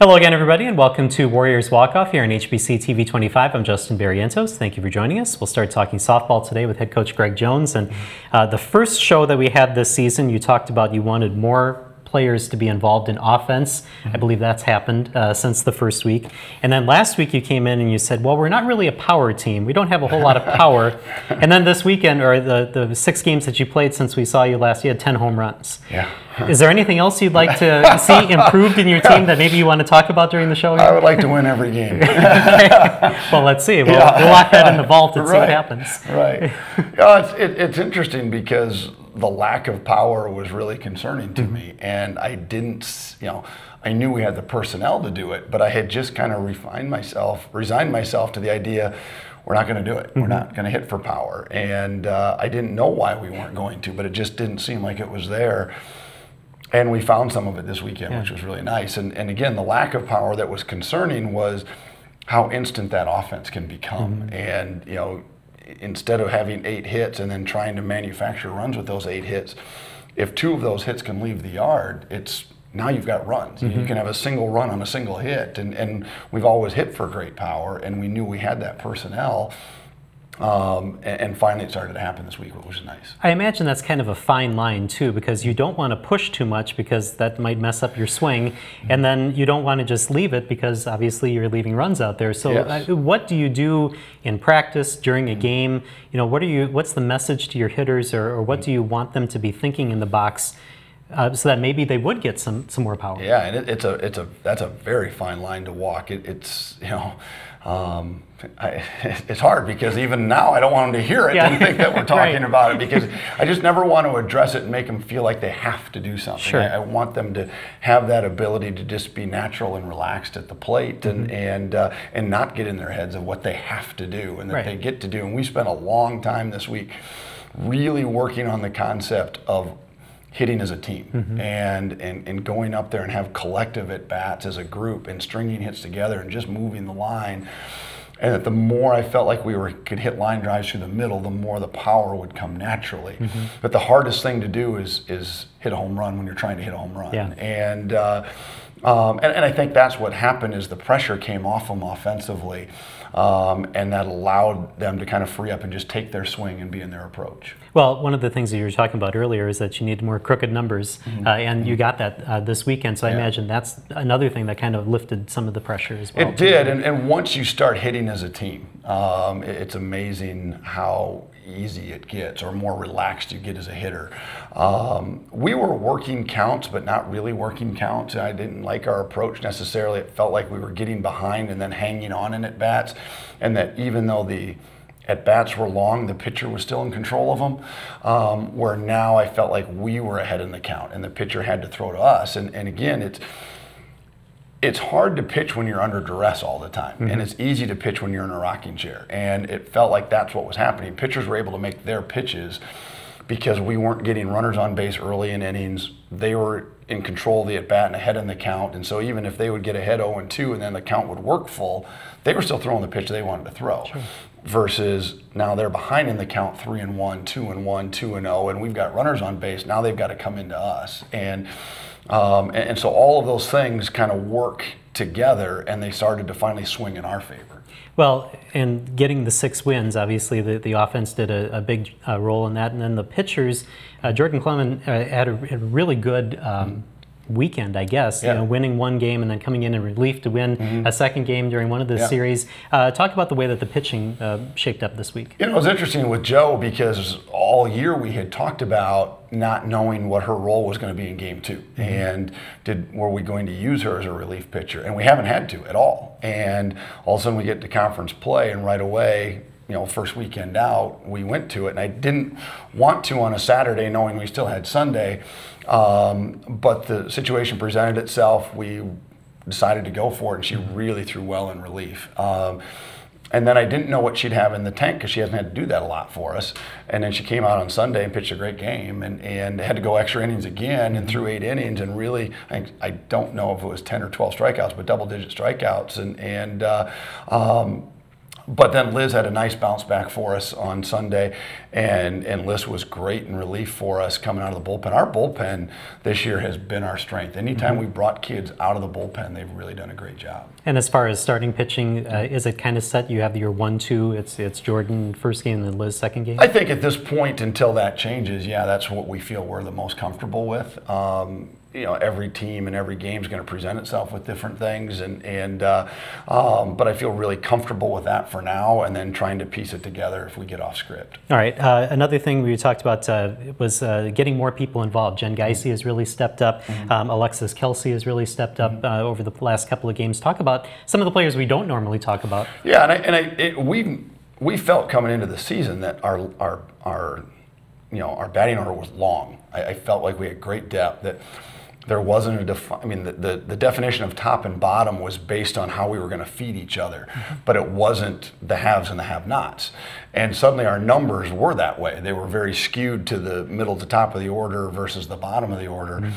Hello again, everybody, and welcome to Warriors Walk-Off here on HBC TV 25. I'm Justin Barrientos. Thank you for joining us. We'll start talking softball today with head coach Greg Jones. And the first show that we had this season, you talked about you wanted more players to be involved in offense. I believe that's happened since the first week. And then last week you came in and you said, well, we're not really a power team. We don't have a whole lot of power. And then this weekend, or the 6 games that you played since we saw you last, you had 10 home runs. Yeah. Is there anything else you'd like to see improved in your team that maybe you want to talk about during the show? I would like to win every game. Well, let's see. We'll lock that in the vault and see what happens. Right. It's interesting because the lack of power was really concerning to me, and I didn't, I knew we had the personnel to do it, but I had just kind of resigned myself to the idea we're not going to do it. We're not going to hit for power, and I didn't know why we weren't going to, but it just didn't seem like it was there. And we found some of it this weekend, which was really nice. And again, the lack of power that was concerning was how instant that offense can become. And instead of having 8 hits and then trying to manufacture runs with those 8 hits, if 2 of those hits can leave the yard, now you've got runs. You can have a single run on a single hit. And we've always hit for great power, and we knew we had that personnel. And finally it started to happen this week, which was nice. I imagine that's kind of a fine line too, because you don't want to push too much because that might mess up your swing, and then you don't want to just leave it because obviously you're leaving runs out there. So what do you do in practice during a game? What's the message to your hitters, or what do you want them to be thinking in the box so that maybe they would get some more power? Yeah, and that's a very fine line to walk. It's hard because even now I don't want them to hear it and think that we're talking about it, because I just never want to address it and make them feel like they have to do something. Sure. I want them to have that ability to just be natural and relaxed at the plate, and not get in their heads of what they have to do and that they get to do. And we spent a long time this week really working on the concept of hitting as a team, and going up there and have collective at-bats as a group and stringing hits together and just moving the line. And that the more I felt like we could hit line drives through the middle, the more the power would come naturally. But the hardest thing to do is hit a home run when you're trying to hit a home run. Yeah. And I think that's what happened, is the pressure came off them offensively, and that allowed them to kind of free up and just take their swing and be in their approach. Well, one of the things that you were talking about earlier is that you need more crooked numbers, and you got that this weekend, so I imagine that's another thing that kind of lifted some of the pressure as well. It did, and once you start hitting as a team, it's amazing how easy it gets, or more relaxed you get as a hitter. We were working counts, but not really working counts. I didn't like our approach necessarily. It felt like we were getting behind and then hanging on in at-bats, and that even though the at-bats were long, the pitcher was still in control of them, where now I felt like we were ahead in the count and the pitcher had to throw to us. And again, it's hard to pitch when you're under duress all the time, and it's easy to pitch when you're in a rocking chair. And it felt like that's what was happening. Pitchers were able to make their pitches because we weren't getting runners on base early in innings. They were in control of the at-bat and ahead in the count, and so even if they would get ahead 0-2 and then the count would work full, they were still throwing the pitch they wanted to throw. Sure. Versus now they're behind in the count 3-1, 2-1, 2-0, and we've got runners on base. Now they've got to come into us. And so all of those things kind of work together, and they started to finally swing in our favor. Well, and getting the 6 wins, obviously the offense did a big role in that, and then the pitchers, Jordan Clement had a really good weekend, I guess, winning 1 game and then coming in relief to win a 2nd game during one of the series. Talk about the way that the pitching shaped up this week. It was interesting with Joe, because all year we had talked about not knowing what her role was going to be in game 2, and were we going to use her as a relief pitcher, and we haven't had to at all. And all of a sudden we get to conference play, and right away, first weekend out, we went to it, and I didn't want to on a Saturday knowing we still had Sunday, but the situation presented itself. We decided to go for it, and she really threw well in relief. And then I didn't know what she'd have in the tank, because she hasn't had to do that a lot for us. And then she came out on Sunday and pitched a great game, and had to go extra innings again and threw 8 innings, and really, I don't know if it was 10 or 12 strikeouts, but double-digit strikeouts. But then Liz had a nice bounce back for us on Sunday, and Liz was great in relief for us coming out of the bullpen. Our bullpen this year has been our strength. Anytime we brought kids out of the bullpen, they've really done a great job. And as far as starting pitching, is it kind of set? You have your 1-2, it's Jordan first game and then Liz second game? I think at this point, until that changes, yeah, that's what we feel we're the most comfortable with. You know, every team and every game is going to present itself with different things, but I feel really comfortable with that for now, and then trying to piece it together if we get off script. All right. Another thing we talked about was getting more people involved. Jen Geisey has really stepped up. Alexis Kelsey has really stepped up over the last couple of games. Talk about some of the players we don't normally talk about. Yeah, we felt coming into the season that our batting order was long. I felt like we had great depth. That there wasn't the definition of top and bottom was based on how we were going to feed each other, but it wasn't the haves and the have-nots. And suddenly our numbers were that way. They were very skewed to the middle to top of the order versus the bottom of the order.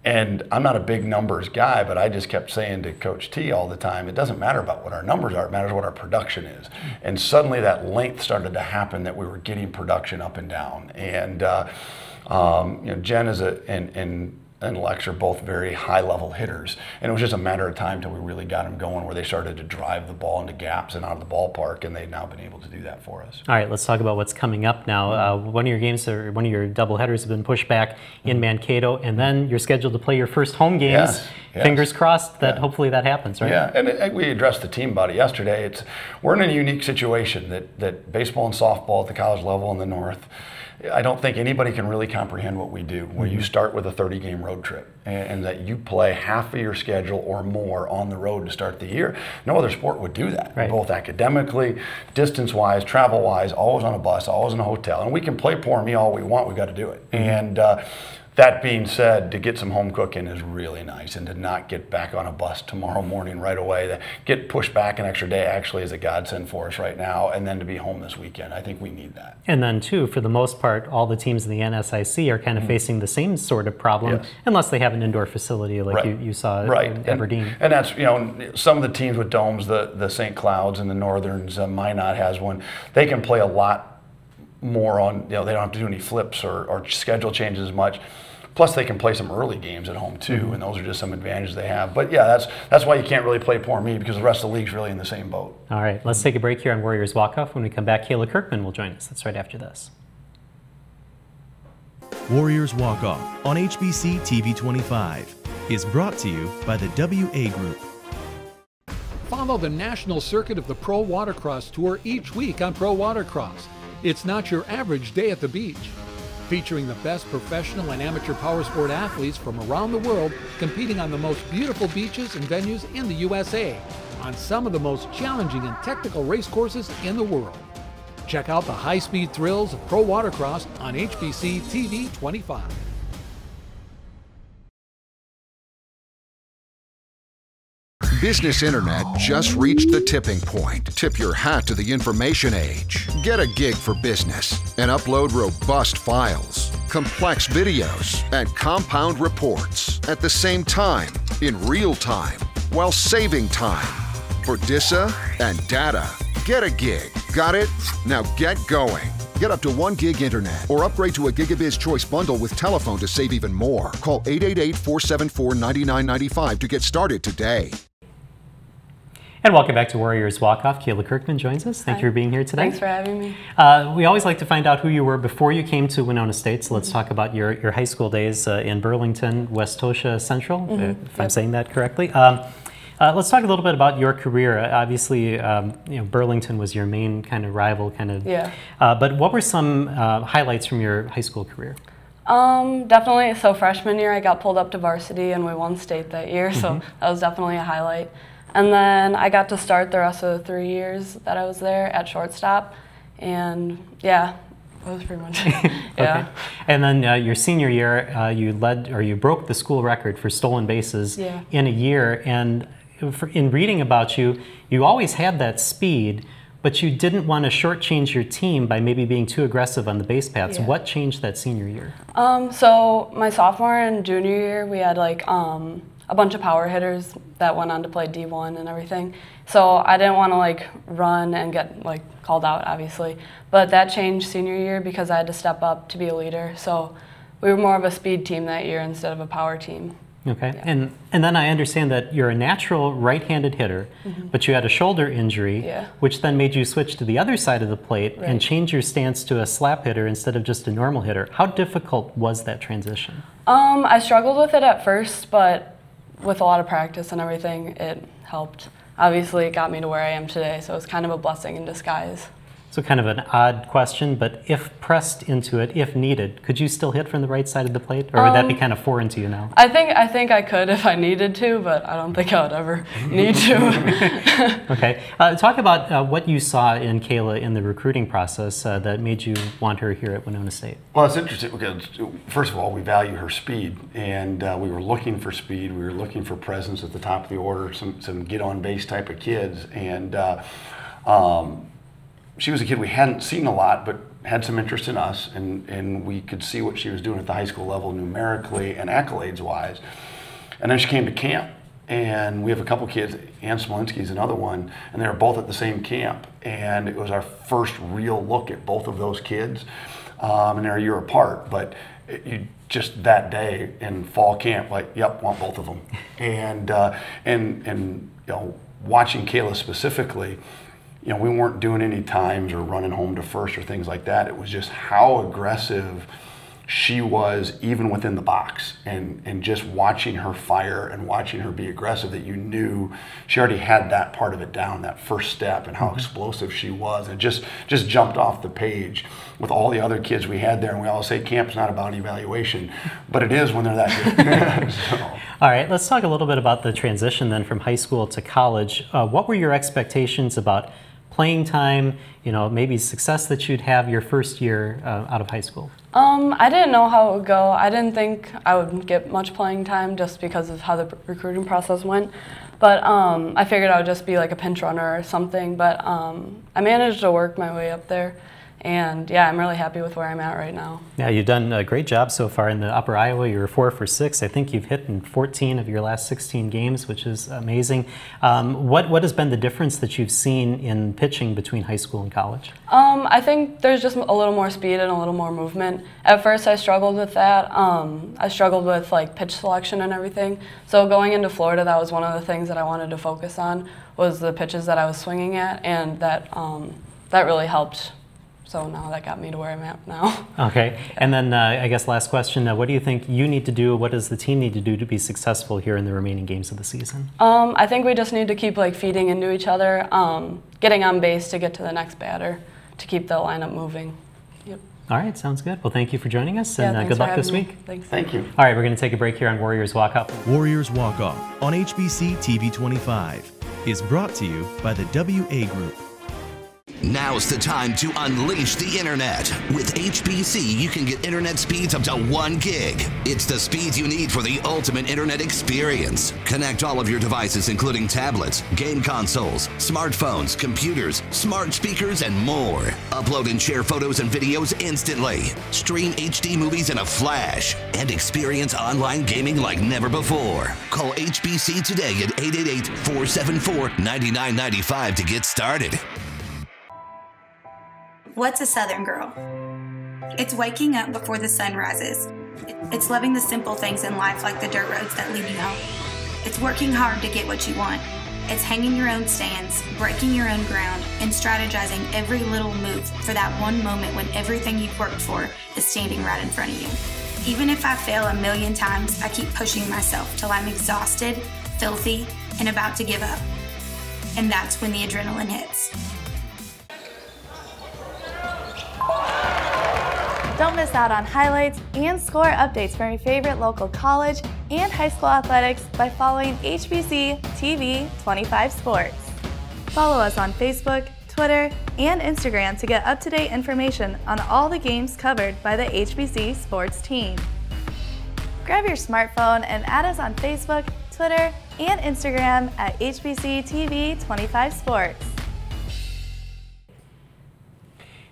And I'm not a big numbers guy, but I just kept saying to Coach T all the time, it doesn't matter about what our numbers are, it matters what our production is. And suddenly that length started to happen, that we were getting production up and down. And Jen is and Lex are both very high-level hitters, and it was just a matter of time till we really got them going, where they started to drive the ball into gaps and out of the ballpark, and they've now been able to do that for us. All right, let's talk about what's coming up now. One of your games, or one of your doubleheaders, have been pushed back in Mankato, and then you're scheduled to play your first home games. Yes. Fingers crossed that hopefully that happens, right? Yeah, and we addressed the team about it yesterday. We're in a unique situation that baseball and softball at the college level in the North, I don't think anybody can really comprehend what we do, where you start with a 30-game road trip and that you play half of your schedule or more on the road to start the year. No other sport would do that, both academically, distance-wise, travel-wise, always on a bus, always in a hotel. And we can play poor me all we want, we've got to do it. And that being said, to get some home cooking is really nice, and to not get back on a bus tomorrow morning right away, to get pushed back an extra day actually is a godsend for us right now, and then to be home this weekend. I think we need that. And then too, for the most part, all the teams in the NSIC are kind of facing the same sort of problem, unless they have an indoor facility like you saw in Aberdeen. And that's, some of the teams with domes, the St. Clouds and the Northerns, Minot has one, they can play a lot more on, they don't have to do any flips or schedule changes as much. Plus, they can play some early games at home too, and those are just some advantages they have. But yeah, that's why you can't really play poor me, because the rest of the league's really in the same boat. All right, let's take a break here on Warriors Walk-Off. When we come back, Kayla Kirkman will join us. That's right after this. Warriors Walk-Off on HBC TV 25 is brought to you by the WA Group. Follow the national circuit of the Pro Watercross Tour each week on Pro Watercross. It's not your average day at the beach. Featuring the best professional and amateur power sport athletes from around the world competing on the most beautiful beaches and venues in the USA, on some of the most challenging and technical race courses in the world. Check out the high-speed thrills of Pro Watercross on HBC TV 25. Business Internet just reached the tipping point. Tip your hat to the information age. Get a gig for business and upload robust files, complex videos, and compound reports at the same time, in real time, while saving time. For DISA and data, get a gig. Got it? Now get going. Get up to 1 gig internet or upgrade to a Gigabiz Choice bundle with telephone to save even more. Call 888-474-9995 to get started today. And welcome back to Warriors Walk-Off. Kayla Kirkman joins us. Thank you for being here today. Thanks for having me. We always like to find out who you were before you came to Winona State, so let's talk about your high school days in Burlington, Westosha Central, if I'm saying that correctly. Let's talk a little bit about your career. Obviously, Burlington was your main kind of rival, but what were some highlights from your high school career? Definitely. So freshman year, I got pulled up to varsity, and we won state that year, so that was definitely a highlight. And then I got to start the rest of the 3 years that I was there at shortstop, and yeah, that was pretty much it. Okay. And then your senior year, you broke the school record for stolen bases in a year. And in reading about you, you always had that speed, but you didn't want to shortchange your team by maybe being too aggressive on the base paths. What changed that senior year? So my sophomore and junior year, we had a bunch of power hitters that went on to play D1 and everything. So I didn't want to like run and get like called out, obviously. But that changed senior year because I had to step up to be a leader. So we were more of a speed team that year instead of a power team. Okay, Yeah. and then I understand that you're a natural right-handed hitter, but you had a shoulder injury, Yeah. which then made you switch to the other side of the plate and Right. change your stance to a slap hitter instead of just a normal hitter. How difficult was that transition? I struggled with it at first, but with a lot of practice and everything, it helped. Obviously, it got me to where I am today, so it's kind of a blessing in disguise. So kind of an odd question, but if pressed into it, if needed, could you still hit from the right side of the plate, or would that be kind of foreign to you now? I think I could if I needed to, but I don't think I would ever need to. Okay. Talk about what you saw in Kayla in the recruiting process that made you want her here at Winona State. Well, it's interesting because, first of all, we value her speed, and we were looking for speed. We were looking for presence at the top of the order, some get-on-base type of kids, and she was a kid we hadn't seen a lot, but had some interest in us, and we could see what she was doing at the high school level numerically and accolades-wise. And then she came to camp, and we have a couple kids, Ann Smolinski's another one, and they were both at the same camp. And it was our first real look at both of those kids, and they're a year apart, but you just that day in fall camp, like, yep, want both of them. And you know, watching Kayla specifically, you know, we weren't doing any times or running home to first or things like that. It was just how aggressive she was even within the box, and just watching her fire and watching her be aggressive, that you knew she already had that part of it down, that first step, and how explosive she was. And just jumped off the page with all the other kids we had there. And we always say camp's not about evaluation, but it is when they're that good. So. All right, let's talk a little bit about the transition then from high school to college. What were your expectations about playing time, you know, maybe success that you'd have your first year out of high school? I didn't know how it would go. I didn't think I would get much playing time just because of how the recruiting process went. But I figured I would just be like a pinch runner or something. But I managed to work my way up there. And yeah, I'm really happy with where I'm at right now. Yeah, you've done a great job so far in the Upper Iowa. You're 4 for 6. I think you've hit in 14 of your last 16 games, which is amazing. What has been the difference that you've seen in pitching between high school and college? I think there's just a little more speed and a little more movement. At first I struggled with that. I struggled with like pitch selection and everything. So going into Florida, that was one of the things that I wanted to focus on, was the pitches that I was swinging at, and that really helped. So now that got me to where I'm at now. Okay, and then I guess last question, what do you think you need to do, what does the team need to do to be successful here in the remaining games of the season? I think we just need to keep like feeding into each other, getting on base to get to the next batter, to keep the lineup moving. Yep. All right, sounds good. Well, thank you for joining us, Yeah, and thanks good for luck this having me. week. Thanks. Thank you. All right, we're going to take a break here on Warriors Walk Up. Warriors Walk Off on HBC TV 25 is brought to you by the WA Group. Now's the time to unleash the internet. With HBC, you can get internet speeds up to 1 gig. It's the speeds you need for the ultimate internet experience. Connect all of your devices, including tablets, game consoles, smartphones, computers, smart speakers, and more. Upload and share photos and videos instantly. Stream HD movies in a flash. And experience online gaming like never before. Call HBC today at 888-474-9995 to get started. What's a Southern girl? It's waking up before the sun rises. It's loving the simple things in life, like the dirt roads that lead you home. It's working hard to get what you want. It's hanging your own stands, breaking your own ground, and strategizing every little move for that one moment when everything you've worked for is standing right in front of you. Even if I fail a million times, I keep pushing myself till I'm exhausted, filthy, and about to give up. And that's when the adrenaline hits. Don't miss out on highlights and score updates from your favorite local college and high school athletics by following HBC TV 25 Sports. Follow us on Facebook, Twitter, and Instagram to get up-to-date information on all the games covered by the HBC Sports team. Grab your smartphone and add us on Facebook, Twitter, and Instagram at HBC TV 25 Sports.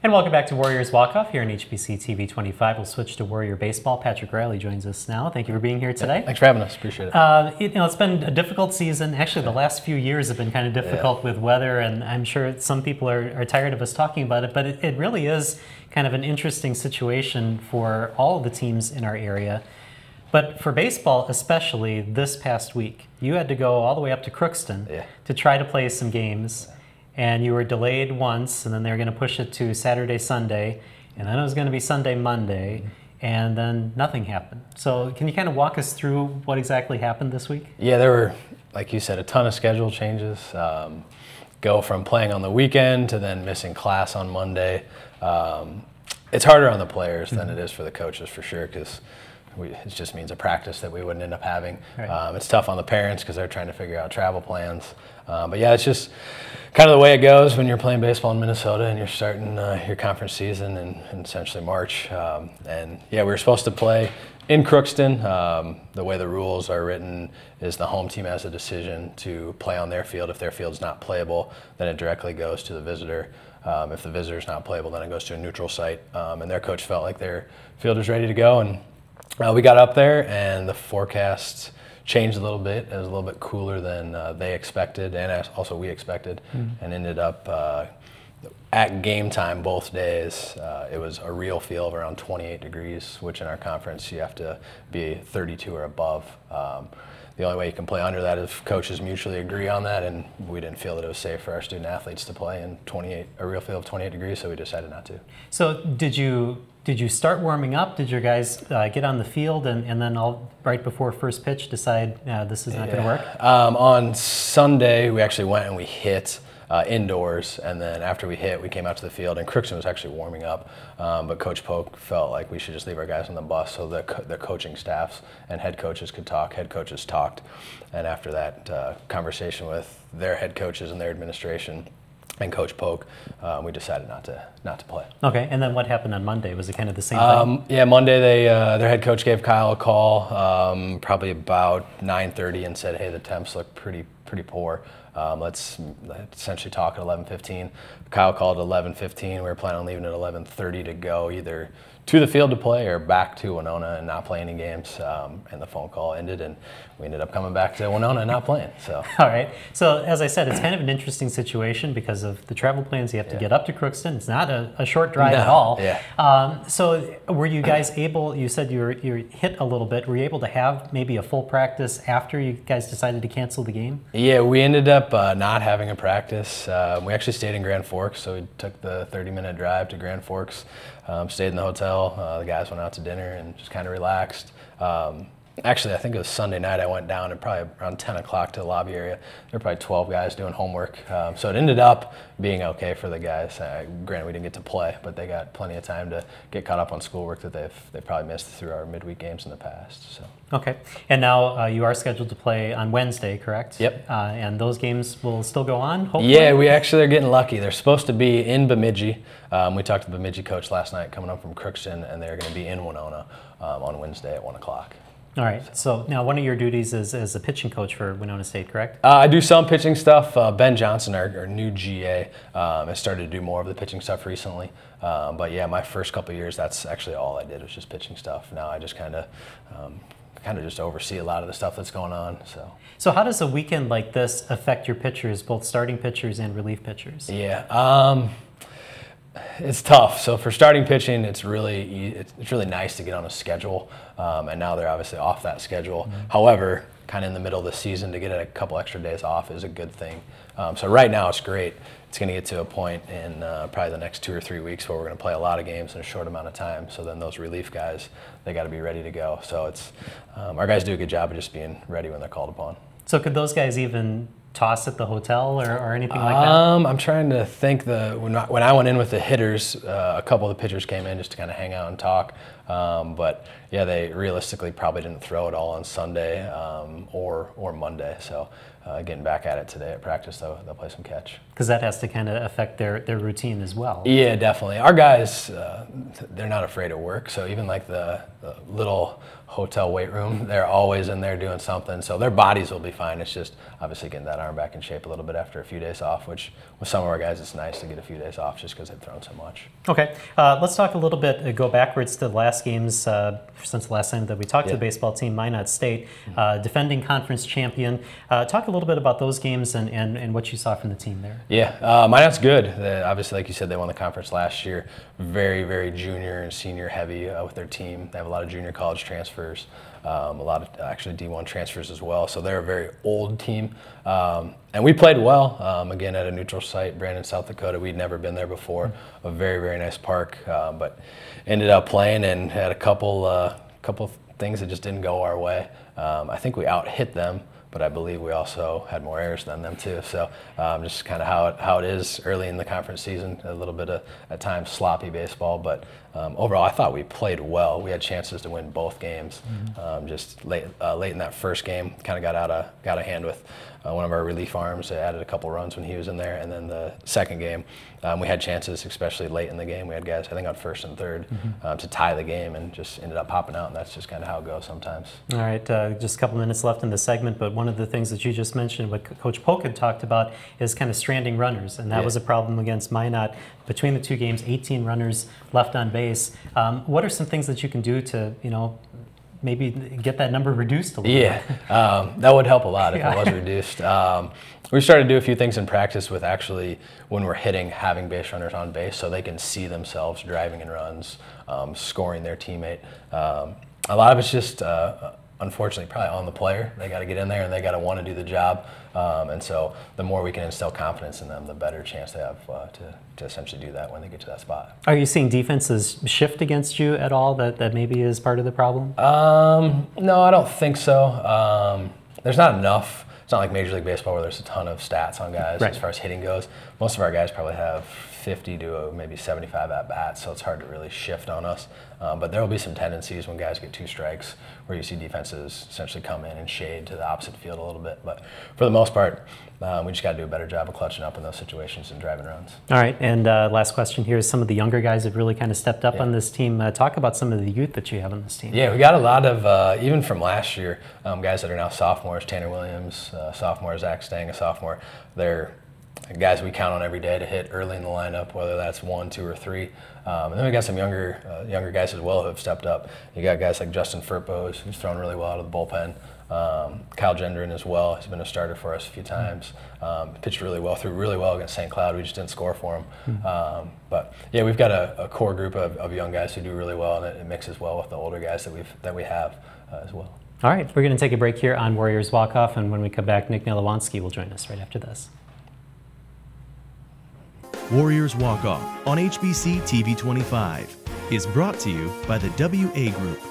And welcome back to Warriors Walk-Off here on HBC TV 25. We'll switch to Warrior Baseball. Patrick Riley joins us now. Thank you for being here today. Thanks for having us. Appreciate it. It's been a difficult season. Actually, the last few years have been kind of difficult with weather, and I'm sure some people are tired of us talking about it, but it really is kind of an interesting situation for all of the teams in our area. But for baseball, especially this past week, you had to go all the way up to Crookston to try to play some games. And you were delayed once, and then they were going to push it to Saturday, Sunday, and then it was going to be Sunday, Monday, and then nothing happened. So can you kind of walk us through what exactly happened this week? Yeah, there were, like you said, a ton of schedule changes. Go from playing on the weekend to then missing class on Monday. It's harder on the players than it is for the coaches, for sure, because it just means a practice that we wouldn't end up having. Right. It's tough on the parents because they're trying to figure out travel plans. But yeah, it's just kind of the way it goes when you're playing baseball in Minnesota and you're starting your conference season in essentially March. And yeah, we were supposed to play in Crookston. The way the rules are written is the home team has a decision to play on their field. If their field's not playable, then it directly goes to the visitor. If the visitor's not playable, then it goes to a neutral site. And their coach felt like their field was ready to go. And we got up there, and the forecast changed a little bit. It was a little bit cooler than they expected, and also we expected, and ended up at game time both days. It was a real feel of around 28 degrees, which in our conference you have to be 32 or above. The only way you can play under that is if coaches mutually agree on that, and we didn't feel that it was safe for our student athletes to play in a real field of 28 degrees, so we decided not to. So did you start warming up? Did your guys get on the field and then right before first pitch decide this is not going to work? On Sunday, we actually went and we hit indoors, and then after we hit, we came out to the field, and Crookston was actually warming up, but Coach Polk felt like we should just leave our guys on the bus so that the coaching staffs and head coaches could talk. Head coaches talked, and after that conversation with their head coaches and their administration and Coach Polk, we decided not to play. Okay, and then what happened on Monday? Was it kind of the same thing? Yeah, Monday their head coach gave Kyle a call, probably about 9:30, and said, "Hey, the temps look pretty poor. Let's essentially talk at 11:15." Kyle called at 11:15. We were planning on leaving at 11:30 to go either to the field to play or back to Winona and not play any games. And the phone call ended, and we ended up coming back to Winona and not playing. So. All right. So as I said, it's kind of an interesting situation because of the travel plans. You have to get up to Crookston. It's not a short drive at all. Yeah. So were you guys able? You said you hit a little bit. Were you able to have maybe a full practice after you guys decided to cancel the game? Yeah, we ended up not having a practice. We actually stayed in Grand Forks, so we took the 30-minute drive to Grand Forks. Stayed in the hotel. The guys went out to dinner and just kind of relaxed. Actually, I think it was Sunday night. I went down at probably around 10 o'clock to the lobby area. There were probably 12 guys doing homework. So it ended up being okay for the guys. Granted, we didn't get to play, but they got plenty of time to get caught up on schoolwork that they've probably missed through our midweek games in the past. So. Okay. And now you are scheduled to play on Wednesday, correct? Yep. And those games will still go on, hopefully? Yeah, we actually are getting lucky. They're supposed to be in Bemidji. We talked to the Bemidji coach last night coming up from Crookston, and they're going to be in Winona on Wednesday at 1 o'clock. All right. So now one of your duties is as a pitching coach for Winona State, correct? I do some pitching stuff. Ben Johnson, our new GA, has started to do more of the pitching stuff recently. But yeah, my first couple of years, that's actually all I did was just pitching stuff. Now I just kind of just oversee a lot of the stuff that's going on. So how does a weekend like this affect your pitchers, both starting pitchers and relief pitchers? Yeah. It's tough. So for starting pitching, it's really nice to get on a schedule, and now they're obviously off that schedule. Mm-hmm. However, kind of in the middle of the season, to get a couple extra days off is a good thing. So right now it's great. It's going to get to a point in probably the next 2 or 3 weeks where we're going to play a lot of games in a short amount of time. So then those relief guys, they got to be ready to go. So it's our guys do a good job of just being ready when they're called upon. So could those guys even toss at the hotel or anything like that? I'm trying to think. When I went in with the hitters, a couple of the pitchers came in just to kind of hang out and talk. But yeah, they realistically probably didn't throw it all on Sunday or Monday. So getting back at it today at practice, they'll play some catch. Because that has to kind of affect their routine as well. Yeah, definitely. Our guys, they're not afraid of work. So even like the little hotel weight room, they're always in there doing something. So their bodies will be fine. It's just obviously getting that arm back in shape a little bit after a few days off, which with some of our guys, it's nice to get a few days off just because they've thrown so much. Okay, let's talk a little bit, go backwards to the last games since the last time that we talked to the baseball team, Minot State, defending conference champion. Talk a little bit about those games and what you saw from the team there. Yeah, Minot's good. Obviously, like you said, they won the conference last year. Very, very junior and senior heavy with their team. They have a lot of junior college transfers, a lot of actually D1 transfers as well. So they're a very old team. And we played well, again, at a neutral site, Brandon, South Dakota. We'd never been there before. A very, very nice park, but ended up playing and had a couple things that just didn't go our way. I think we out-hit them, but I believe we also had more errors than them too. So just kind of how it is early in the conference season, a little bit of, at times, sloppy baseball. But overall, I thought we played well. We had chances to win both games. Just late in that first game, kind of got out of hand with one of our relief arms. They added a couple runs when he was in there. And then the second game, we had chances, especially late in the game. We had guys, I think, on first and third to tie the game, and just ended up popping out. And that's just kind of how it goes sometimes. All right, just a couple minutes left in the segment, but one of the things that you just mentioned, what Coach Polk had talked about, is kind of stranding runners, and that was a problem against Minot. Between the two games, 18 runners left on base. What are some things that you can do to, maybe get that number reduced a little bit? That would help a lot if it was reduced. We started to do a few things in practice with actually, when we're hitting, having base runners on base so they can see themselves driving in runs, scoring their teammate. A lot of it's just, unfortunately, probably on the player. They got to get in there and they got to want to do the job. And so the more we can instill confidence in them, the better chance they have to essentially do that when they get to that spot. Are you seeing defenses shift against you at all that maybe is part of the problem? No, I don't think so. There's not enough. It's not like Major League Baseball where there's a ton of stats on guys as far as hitting goes. Most of our guys probably have 50 to maybe 75 at-bats, so it's hard to really shift on us. But there will be some tendencies when guys get 2 strikes where you see defenses essentially come in and shade to the opposite field a little bit. But for the most part, we just got to do a better job of clutching up in those situations and driving runs. All right, and last question here is some of the younger guys have really kind of stepped up on this team. Talk about some of the youth that you have on this team. Yeah, we got a lot of, even from last year, guys that are now sophomores. Tanner Williams, sophomore, Zach Stang, a sophomore. They're guys we count on every day to hit early in the lineup, whether that's 1, 2, or 3. And then we got some younger guys as well who have stepped up. You got guys like Justin Furpos, who's thrown really well out of the bullpen. Kyle Gendron as well. He's been a starter for us a few times. Pitched really well, threw really well against St. Cloud. We just didn't score for him. But yeah, we've got a core group of young guys who do really well, and it mixes well with the older guys that we have as well. All right, we're going to take a break here on Warriors Walk Off, and when we come back, Nick Livanski will join us right after this. Warriors Walk Off on HBC TV 25 is brought to you by the WA Group.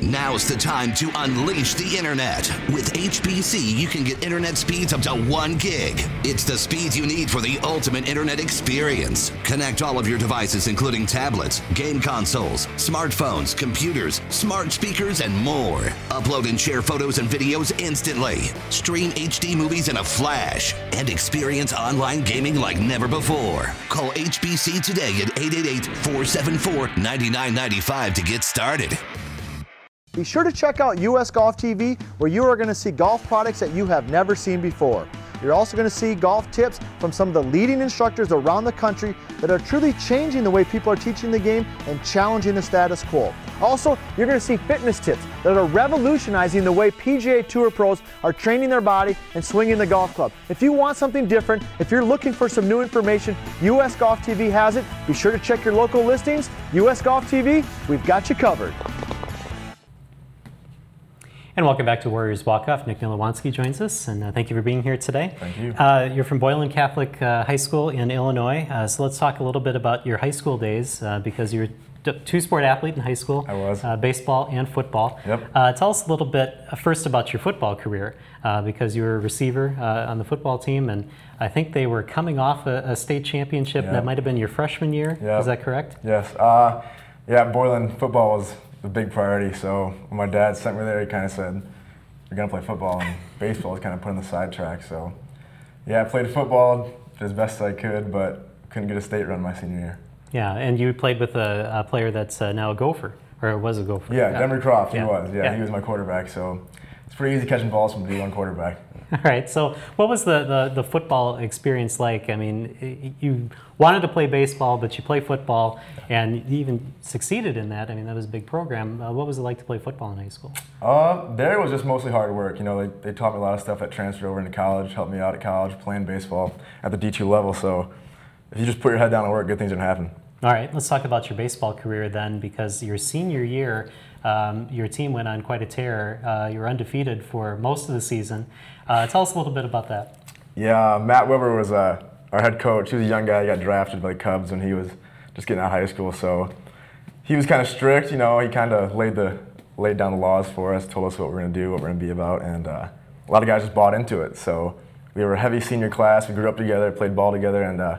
Now's the time to unleash the internet. With HBC, you can get internet speeds up to 1 gig. It's the speeds you need for the ultimate internet experience. Connect all of your devices, including tablets, game consoles, smartphones, computers, smart speakers, and more. Upload and share photos and videos instantly. Stream HD movies in a flash. And experience online gaming like never before. Call HBC today at 888-474-9995 to get started. Be sure to check out US Golf TV, where you are going to see golf products that you have never seen before. You're also going to see golf tips from some of the leading instructors around the country that are truly changing the way people are teaching the game and challenging the status quo. Also, you're going to see fitness tips that are revolutionizing the way PGA Tour pros are training their body and swinging the golf club. If you want something different, if you're looking for some new information, US Golf TV has it. Be sure to check your local listings. US Golf TV, we've got you covered. And welcome back to Warriors Walk Off. Nick Livanski joins us, and thank you for being here today. Thank you. You're from Boylan Catholic High School in Illinois, so let's talk a little bit about your high school days, because you're a two-sport athlete in high school. I was. Baseball and football. Yep. Tell us a little bit first about your football career, because you were a receiver on the football team, and I think they were coming off a state championship. That might have been your freshman year. Yep. Is that correct? Yes. Yeah, Boylan football was the big priority. So when my dad sent me there, he kind of said, "You're gonna play football," and baseball was kind of put on the sidetrack. So yeah, I played football as best I could, but couldn't get a state run my senior year. Yeah, and you played with a player that's now a Gopher, or was a Gopher. Yeah, Demery Croft, he Yeah. was. Yeah, Yeah. he was my quarterback. So it's pretty easy catching balls from a D1 quarterback. All right, so what was the football experience like? I mean, you wanted to play baseball, but you play football, and you even succeeded in that. I mean, that was a big program. What was it like to play football in high school? There it was just mostly hard work. You know, they taught me a lot of stuff that transferred over into college, helped me out at college playing baseball at the D2 level. So if you just put your head down and work, good things are gonna happen. All right, let's talk about your baseball career then, because your senior year, your team went on quite a tear. You were undefeated for most of the season. Tell us a little bit about that. Yeah, Matt Weber was our head coach. He was a young guy. He got drafted by the Cubs when he was just getting out of high school. So he was kind of strict. You know, he kind of laid down the laws for us, told us what we're going to do, what we're going to be about, and a lot of guys just bought into it. So we were a heavy senior class. We grew up together, played ball together, and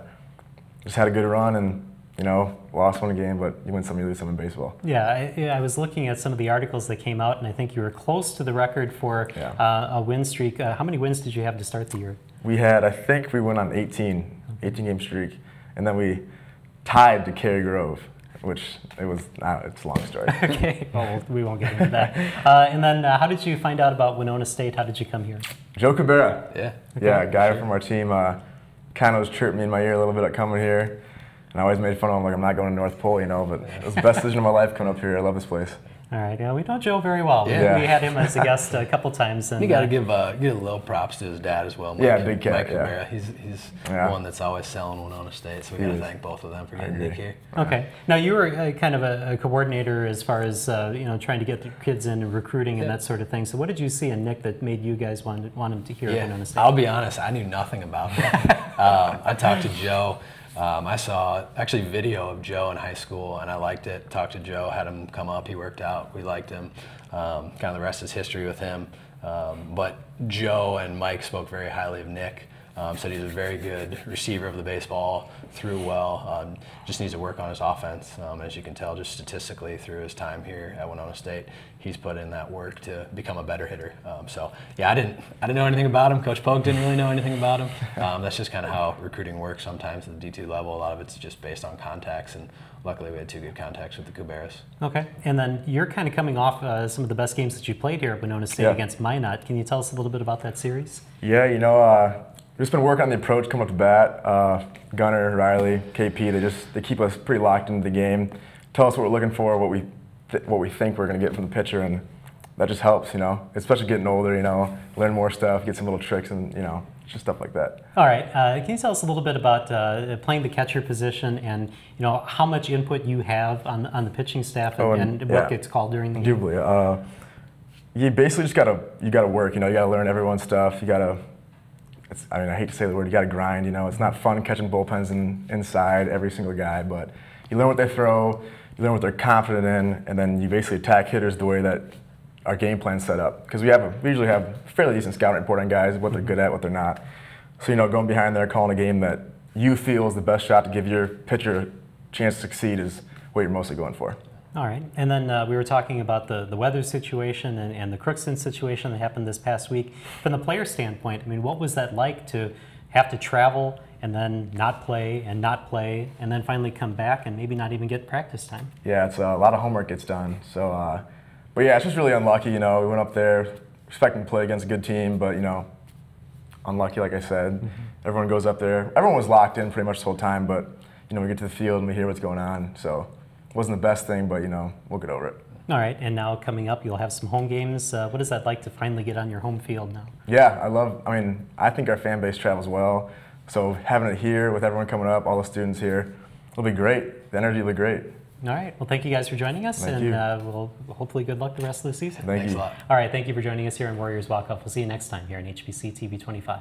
just had a good run. And you know, lost one game, but you win some, you lose some in baseball. Yeah, I was looking at some of the articles that came out, and I think you were close to the record for a win streak. How many wins did you have to start the year? We had, I think we went on 18-game streak, and then we tied to Cary Grove, which it's a long story. Okay, well, we won't get into that. And then how did you find out about Winona State? How did you come here? Joe Cabrera. Yeah. Okay. Yeah, a guy from our team kind of was chirping me in my ear a little bit at coming here. And I always made fun of him, like I'm not going to North Pole, you know, but it was the best decision of my life coming up here. I love this place. All right, yeah, we know Joe very well. Yeah. We had him as a guest a couple times. And you got to give a little props to his dad as well. Mike, yeah, big cat. Mike yeah. Cabrera. He's one that's always selling Winona State, so we got to thank both of them for getting Nick here. Okay. Now you were kind of a coordinator as far as trying to get the kids in and recruiting and that sort of thing. So what did you see in Nick that made you guys want him to hear Winona State? I'll be honest, I knew nothing about him. I talked to Joe. I saw actually video of Joe in high school, and I liked it. Talked to Joe, had him come up. He worked out. We liked him. Kind of the rest is history with him. But Joe and Mike spoke very highly of Nick. Said he's a very good receiver of the baseball, threw well, just needs to work on his offense. As you can tell, just statistically through his time here at Winona State, he's put in that work to become a better hitter. So yeah, I didn't know anything about him. Coach Polk didn't really know anything about him. That's just kind of how recruiting works sometimes at the D2 level. A lot of it's just based on contacts, and luckily we had 2 good contacts with the Cuberas. Okay, and then you're kind of coming off some of the best games that you played here at Winona State against Minot. Can you tell us a little bit about that series? Yeah, you know, we've just been working on the approach, coming up to bat. Gunner, Riley, KP, they keep us pretty locked into the game. Tell us what we're looking for, what we think we're going to get from the pitcher, and that just helps, you know, especially getting older, you know, learn more stuff, get some little tricks, and, you know, just stuff like that. All right. Can you tell us a little bit about playing the catcher position and, you know, how much input you have on the pitching staff and what gets called during the game? You basically just gotta work, you know, you gotta learn everyone's stuff, I hate to say the word, you got to grind, you know. It's not fun catching bullpens inside every single guy, but you learn what they throw, you learn what they're confident in, and then you basically attack hitters the way that our game plan's set up. Because we usually have a fairly decent scout report on guys, what they're good at, what they're not. So, you know, going behind there, calling a game that you feel is the best shot to give your pitcher a chance to succeed is what you're mostly going for. All right, and then we were talking about the weather situation and the Crookston situation that happened this past week. From the player standpoint, I mean, what was that like to have to travel and then not play, and then finally come back and maybe not even get practice time? Yeah, it's a lot of homework gets done. So, but yeah, it's just really unlucky. You know, we went up there expecting to play against a good team, but you know, unlucky, like I said. Everyone goes up there. Everyone was locked in pretty much the whole time, but you know, we get to the field and we hear what's going on. So. Wasn't the best thing, but you know, we'll get over it. All right, and now coming up, you'll have some home games. What is that like to finally get on your home field now? Yeah, I think our fan base travels well. So having it here with everyone coming up, all the students here, it'll be great. The energy will be great. All right, well, thank you guys for joining us, Thank and you. We'll hopefully good luck the rest of the season. Thanks a lot. All right, thank you for joining us here on Warriors Walk Off. We'll see you next time here on HBC TV 25.